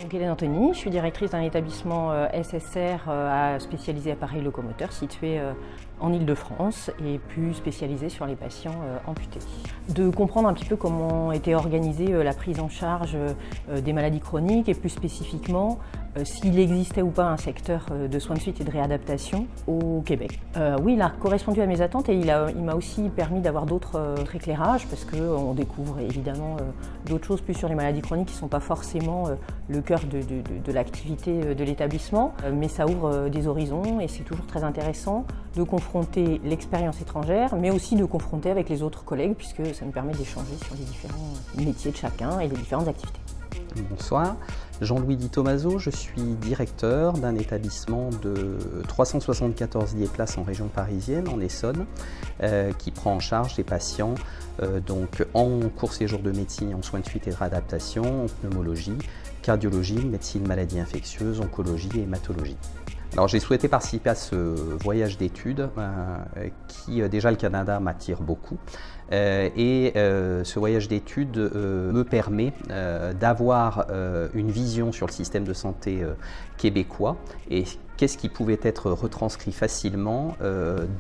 Donc Hélène Anthony, je suis directrice d'un établissement SSR spécialisé appareils locomoteurs situé en Île-de-France et plus spécialisé sur les patients amputés. De comprendre un petit peu comment était organisée la prise en charge des maladies chroniques et plus spécifiquement s'il existait ou pas un secteur de soins de suite et de réadaptation au Québec. Oui, il a correspondu à mes attentes et il m'a aussi permis d'avoir d'autres éclairages parce qu'on découvre évidemment d'autres choses plus sur les maladies chroniques qui ne sont pas forcément le cœur de l'activité de l'établissement, mais ça ouvre des horizons et c'est toujours très intéressant de confronter l'expérience étrangère, mais aussi de confronter avec les autres collègues puisque ça nous permet d'échanger sur les différents métiers de chacun et les différentes activités. Bonsoir, Jean-Louis Di Tomaso, je suis directeur d'un établissement de 374 lits et places en région parisienne, en Essonne, qui prend en charge des patients donc en court séjour de médecine, en soins de suite et de réadaptation, en pneumologie, cardiologie, médecine maladies infectieuses, oncologie et hématologie. Alors j'ai souhaité participer à ce voyage d'études qui déjà le Canada m'attire beaucoup et ce voyage d'études me permet d'avoir une vision sur le système de santé québécois et qu'est-ce qui pouvait être retranscrit facilement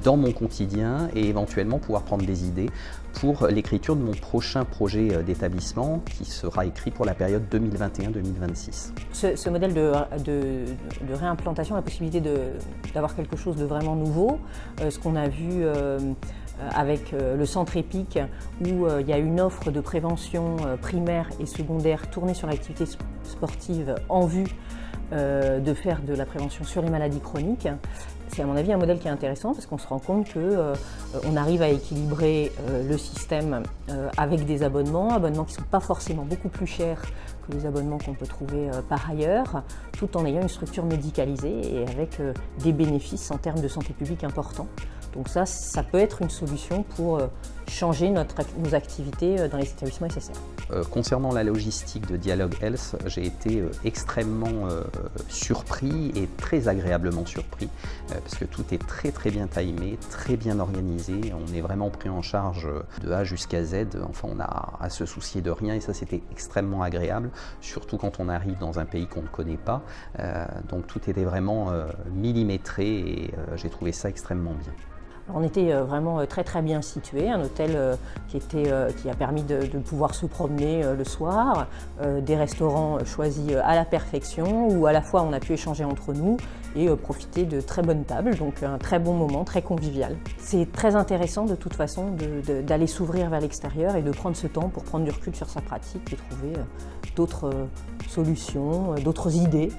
dans mon quotidien et éventuellement pouvoir prendre des idées pour l'écriture de mon prochain projet d'établissement qui sera écrit pour la période 2021-2026. Ce modèle de réimplantation, la possibilité d'avoir quelque chose de vraiment nouveau, ce qu'on a vu avec le centre EPIC où il y a une offre de prévention primaire et secondaire tournée sur l'activité sportive en vue de faire de la prévention sur les maladies chroniques. C'est à mon avis un modèle qui est intéressant parce qu'on se rend compte qu'on arrive à équilibrer le système avec des abonnements qui ne sont pas forcément beaucoup plus chers que les abonnements qu'on peut trouver par ailleurs, tout en ayant une structure médicalisée et avec des bénéfices en termes de santé publique importants. Donc ça peut être une solution pour changer nos activités dans les établissements SSR. Concernant la logistique de Dialogue Health, j'ai été extrêmement surpris et très agréablement surpris parce que tout est très bien timé, très bien organisé. On est vraiment pris en charge de A jusqu'à Z. Enfin, on a à se soucier de rien et ça c'était extrêmement agréable, surtout quand on arrive dans un pays qu'on ne connaît pas. Donc tout était vraiment millimétré et j'ai trouvé ça extrêmement bien. On était vraiment très bien situé, un hôtel qui a permis de pouvoir se promener le soir, des restaurants choisis à la perfection où à la fois on a pu échanger entre nous et profiter de très bonnes tables, donc un très bon moment, très convivial. C'est très intéressant de toute façon d'aller s'ouvrir vers l'extérieur et de prendre ce temps pour prendre du recul sur sa pratique et trouver d'autres solutions, d'autres idées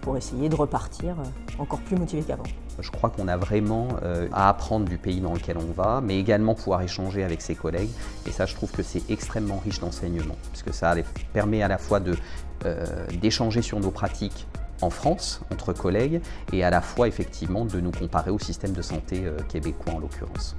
pour essayer de repartir encore plus motivé qu'avant. Je crois qu'on a vraiment à apprendre du pays dans lequel on va, mais également pouvoir échanger avec ses collègues. Et ça, je trouve que c'est extrêmement riche d'enseignement, puisque ça permet à la fois d'échanger sur nos pratiques en France, entre collègues, et à la fois effectivement de nous comparer au système de santé québécois en l'occurrence.